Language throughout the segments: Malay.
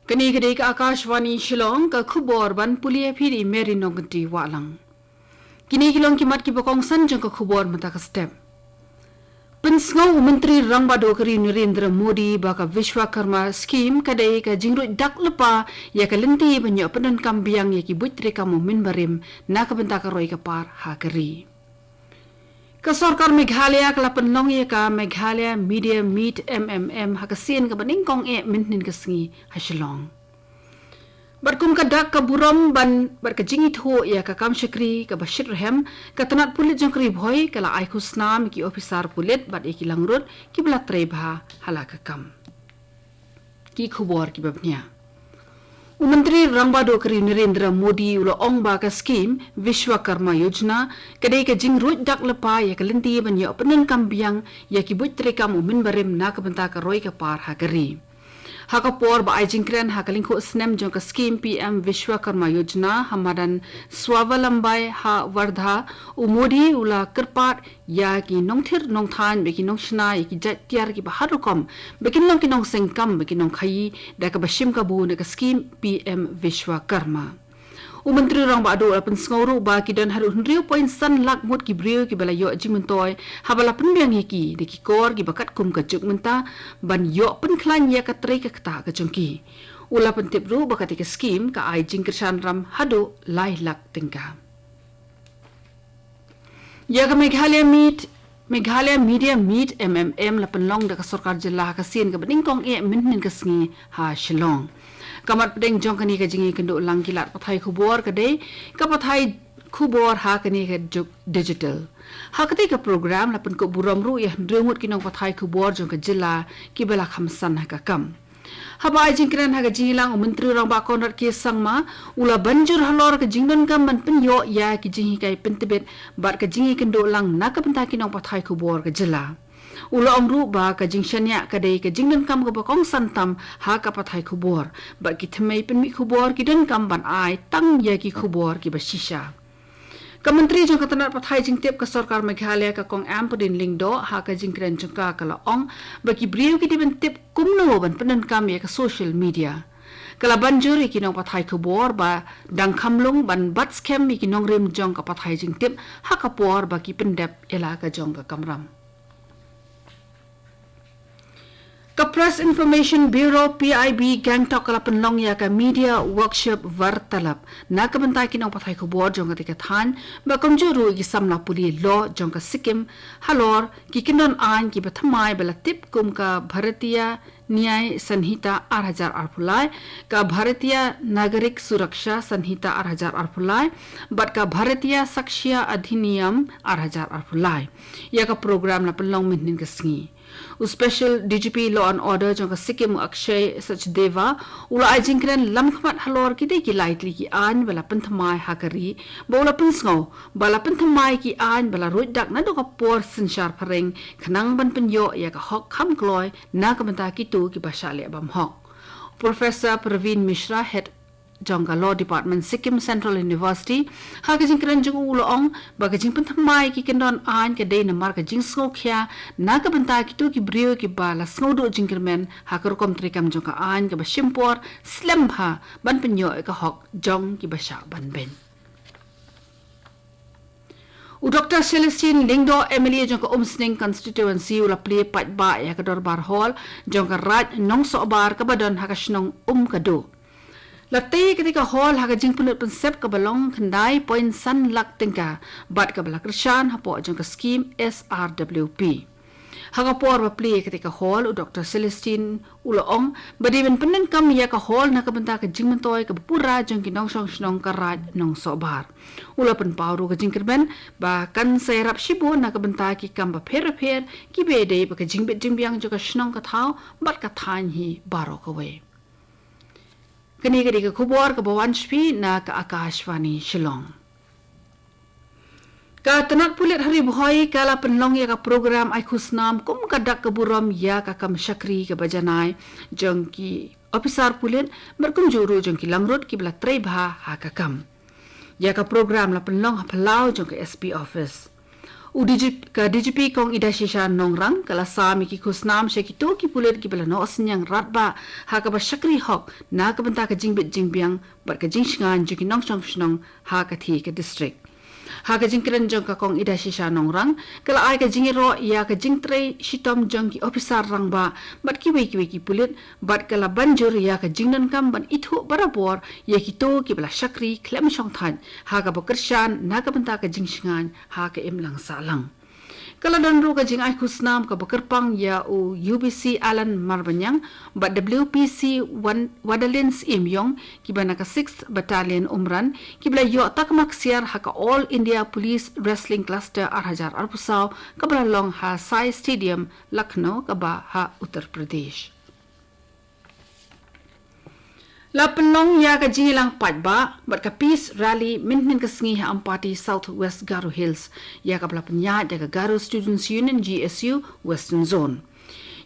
Kini kedai ke AKASHVANI Shillong ke khubor ban pulia phiri meri nongti walang. Kini kilong kimat ki bakongsan jong ke khubor mata ke step. Pensngau Menteri Rangbado Keri Narendra Modi baka Vishwakarma scheme kadai ka jingrut dak lepa ya ka lenti banyak penan kambiang ya ki buitri kamu min barim na ka benta ka roi ka par ha keri. Ka sarkar Meghalaya ka lapan long ya ka Meghalaya Media Meet MMM ha ka sien ka baningkong mintin ka sengi ha Shillong. Barkum ka dak ka buram ban bar ka jingit ho ya ka kam shakri ka bashir rehem ka tanat pulit jong kri bhoi ka la ai khusnam ki officer pulit bat ki langrut ki bla trebha hala ka kam. Ki khubor ki babnya. Menteri Rangbado Keri Narendra Modi ulo ong ba ka scheme Vishwakarma Yojana kadai ka jingrut dak lepa ya ka lenti ban ya penan kambiang ya ki buit trekam min barim na ka benta ka roi ka par ha kari. Hakapor ba ay jingkren hakalingko snem jong ka scheme PM Vishwakarma Yojana hamadan swavalambai ha wardha umodi ula kerpat ya ki nongthir nongthan beki nongshna ki jatiar ki baharukom bekin nong ki nong sengkam beki nong khai da ka bashim ka bu ne ka scheme PM Vishwakarma. Menteri Rangbado apan sngoro ba ki dan haru 0.1 lak mot ki brio ki bala yo jimentoy habala penbiang ki de ki kor ki bakat kum ka juk menta ban yo pen klan ya ka tre ka kta ka jongki ula pen tip ru bakat ka scheme ka ai jingkirsan ram hado lai lak tingka ya ka Meghalaya Media Meet MMM lapan long da ka sarkar jilla ka sien ka beningkong minnin ka sngi ha Shillong. Kamat pedeng jong kani ka jingi kendo lang kilat pathai khubor kadai ka pathai khubor ha kani ka juk digital ha kati ka program lapan ko buram ru ya dremut kinong pathai khubor jong ka jilla ki bela khamsan ha ka kam ha ba jingkran ha ka jilang menteri rang ba konrat ki sangma ula banjur halor ka jingdon kam ban penyo ya ki jingi kai pentebet bat ka jingi kendo lang na ka penta kinong pathai khubor ka jilla Ula omru ba ka jingshanya kadai ka jingdan kam ka bakong santam ha ka pathai khubor ba ki thmei penmi khubor ki dan kam ban ai tang ya ki khubor ki basisha ka menteri jong katanat pathai jingtep ka sarkar Meghalaya ka kong ampodin lingdo ha ka jingkran jongka ka la ong ba ki brio ki diben tip kumno ban penan kam ya ka social media kala banjur ki nong pathai khubor ba dang khamlung ban bat scam ki nong rem jong ka pathai jingtep ha ka por ba ki pendep ela ka jong ka kamram Ka Press Information Bureau PIB Gangtok kalapan long ya ka media workshop vartalap na kabantay kinong pathai khubor jong ka than ba komjuru gi samna puli lo jong ka Sikkim halor ki kinon an ki bathamai bala tip kum ka Bharatiya Nyay Sanhita 8000 arpulai ka Bharatiya Nagarik Suraksha Sanhita 8000 arpulai bat ka Bharatiya Sakshya Adhiniyam 8000 arpulai ya ka program na panlong minnin ka sngi Special DGP Law and Order jong ka Sikkim Akshay Sachdeva ula ajingkren lamkhmat halor ki de ki lightly ki an bala panthamai hakari bola pinsngo bala panthamai ki an bala roi dak na do ka por sinshar phareng khnang ban penyo ya ka hok kham kloi na ka manta ki tu ki basha le bam hok Professor Praveen Mishra head Jongka Law Department Sikkim Central University ha ka jingkran jong ulong ba ka jing panthamai ki kendon an ka de na mar ka jing sngo khya na ka banta ki tu ki brio ki ba la sngo do jingkermen ha ka kom trikam jong ka an ka ba shimpor slam ha ban penyo ka hok jong ki ba sha ban ben Dr. Celestine Lingdo MLA jong ka Umsning constituency ula play pat ba ya ka dorbar hall jong ka raj nong so bar ka badon ha ka shnong ka do Latte ketika hall haga jing punut konsep ka balong khandai point san lak tingka bat ka balak krishan hapo jong ka scheme SRWP haga por ba play ketika hall Dr. Celestine uloong badi ben penen kam ya ka hall na ka benta ka jing mentoy ka pura jong ki nong song snong ka raj nong sobar ula pen pauru ka jing kerben ba kan serap shibo na ka benta ki kam ba pher ki bede ba ka jing bet jing biang jong ka snong ka thau bat ka than hi baro ka we Kani kadi ka khubor ka bawanshpi na ka AKASHVANI Shillong. Ka tanat pulit hari buhoi kala penlong ya ka program ay khusnam kum kadak ka buram ya ka kam shakri ka bajanay jong ki officer pulit merkum juru jong ki langrut ki bla trebha ha ka kam. Ya ka program la penlong ha palau jong ka SP office. DGP kong ida shisha nongrang kala sami ki kusnam shekito ki pulet ki bala no senyang ratba ha ka ba shakri hok na ka banta ka jingbit jingbiang bar ka jingsngan juki nong chong shnong ha ka thi ka district ha ka jingkren jong ka kong ida shisha nongrang kala ai ka jingiro ya ka jingtre shitom jong ki officer rangba bat ki wei ki pulet bat kala banjur ya ka jingnan kam ban ithu barabor ye ki to ki bala shakri klem shong than ha ka bokershan na ka banta ka jingsngan ha ka emlang salang kala donru ka jing ai kusnam ka bokerpang ya u UBC Alan Marbanyang ba WPC Wadalins Imyong ki bana ka 6th Battalion Umran ki bla yo takmak siar ha ka All India Police Wrestling Cluster Arhajar Arpusaw ka bla long ha Sai Stadium Lucknow ka ba ha Uttar Pradesh la penong ya ka jingilang patba bat ka peace rally mintin ka sngi ha ampati Southwest Garo Hills ya ka bla penya ya ka Garo Students Union GSU Western Zone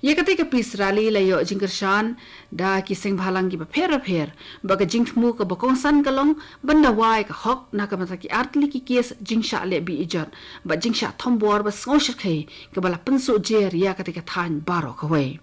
ya ka ka peace rally la yo jingkershan da ki seng bhalang ki ba pher ba ka jingthmu ka bokongsan kalong banda wai ka hok na ka mata ki artli ki kes jingsha le bi ijat ba jingsha thombor ba sngosher khai ka bala penso jer ya ka than baro ka wei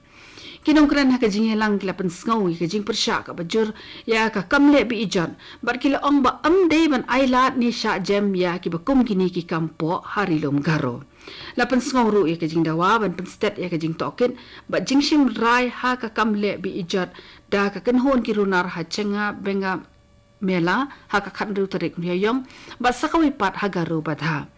kinong kran ha ka jingelang kila pen sngawi ka jing persha ka bajur ya ka kamle bi ijan bar kila ong ba amde ban ailat ni sha jam ya ki ba kum kini ki kampo harilom garo la pen sngauru ya ka jing dawa ban pen stat ya ka jing token ba jing shim rai ha ka kamle bi ijat da ka kan hon ki runar ha chenga benga mela ha ka khanru tarik yong ba sakawi pat ha garo badha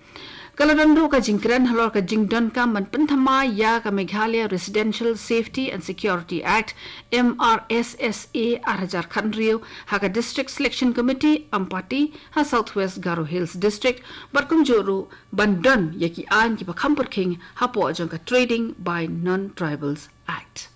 kalau dondu ka jingkran halor ka jingdon ka man penthama ya ka Meghalaya Residential Safety and Security Act MRSSA Arhajar Khanriu ha ka District Selection Committee Ampati ha Southwest Garo Hills District barkumjuru bandon yaki an ki pakhampur king ha po jong ka Trading by Non-Tribals Act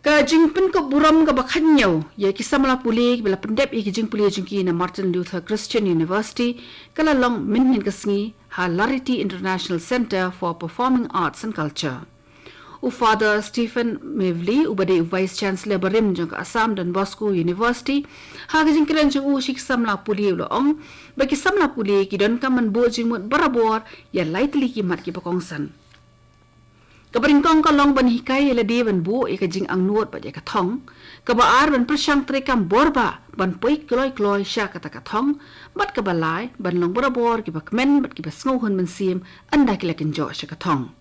ka jingpin ko buram ka bakhanyo ye ki samla puli bela pendep ki jing puli jingki na Martin Luther Christian University kala long minhin ka sngi ha Larity International Center for Performing Arts and Culture u Father Stephen Mevli ubade Vice Chancellor barim jong Assam Don Bosco University ha ka jingkran jong u shik samla puli lo ong ba ki samla puli ki don kaman bo jingmut barabor ya lightly ki mat ki pakongsan kabaringkong ka long ban hikay la di ban bu ka jing ang nuot ba ka thong kabaar ban prasyang trekam borba ban poi kloy sya kata ka thong bat ka balai ban long borabor ki bakmen bat ki basngohon man sim anda ki lakin jo sya ka thong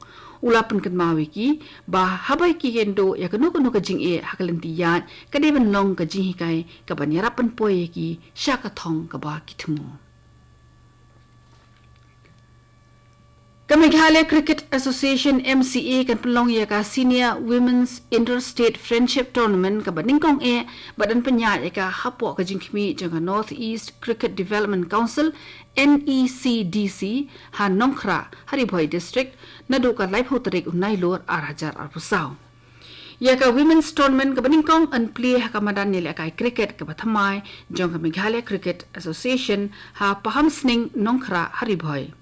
ulapan kan mawi ki ba habay ki kendo ya kanu ka jing e hakalantiyan ka di ban long ka jing hikay ka ban yarapan poi ki sya ka thong ka ba kitmu Meghalaya Cricket Association MCA kan pelong ya ka Senior Women's Interstate Friendship Tournament ka baningkong badan penya ya ka hapo ka jingkmi jang North East Cricket Development Council NECDC ha Nongkhra Haribhoi District nadu ka live hotarik unai lor Arhajar Arpusaw ya ka Women's Tournament ka baningkong an play ha ka madan nila ka cricket ka bathamai jang ka Meghalaya Cricket Association ha paham sning Nongkhra Haribhoi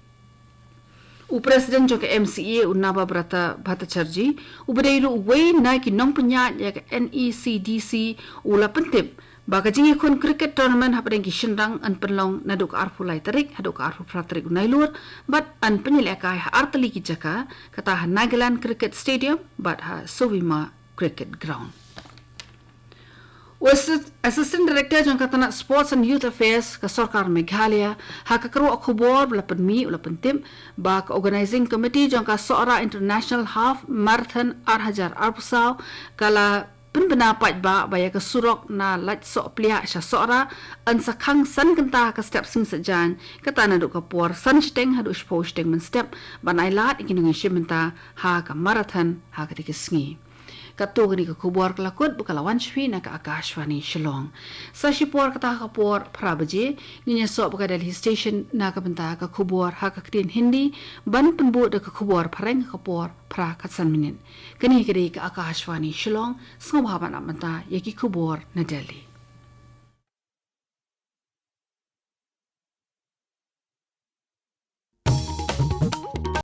President jong MCA unaba brata Bhattacharji ubadairu way na ki nong penya ya ka NECDC ula pentip baka jingi khon cricket tournament hapadeng ki shinrang an penlong naduk arfulai tarik haduk arfu pratarik unailur but an penyele kai ha artali ki jaka kata ha Nagaland Cricket Stadium but ha Sovima Cricket Ground Assistant Director jang katana Sports and Youth Affairs ka Sarkar Meghalaya ha ka karo khubor la penmi ula pentim ba ka Organizing Committee jang ka Sora International Half Marathon Arhajar Arpusaw kala penbena pat ba ya ka surok na lat so plia sha Sora an sakhang san kanta ka step sing sajan katana du ka por san steng hadu sposteng men step banai lat ikinung shimenta ha ka marathon ha ka tikisngi katugni ka kubor kelakut bukalawan shwi na ka AKASHVANI Shillong sa shipor kata ka por prabaje ninya so buka Delhi station na ka benta ka kubor ha ka krin hindi ban penbu da ka kubor pareng ka por pra katsan minin kani kede ka AKASHVANI Shillong sngobhaban amanta yaki kubor na Delhi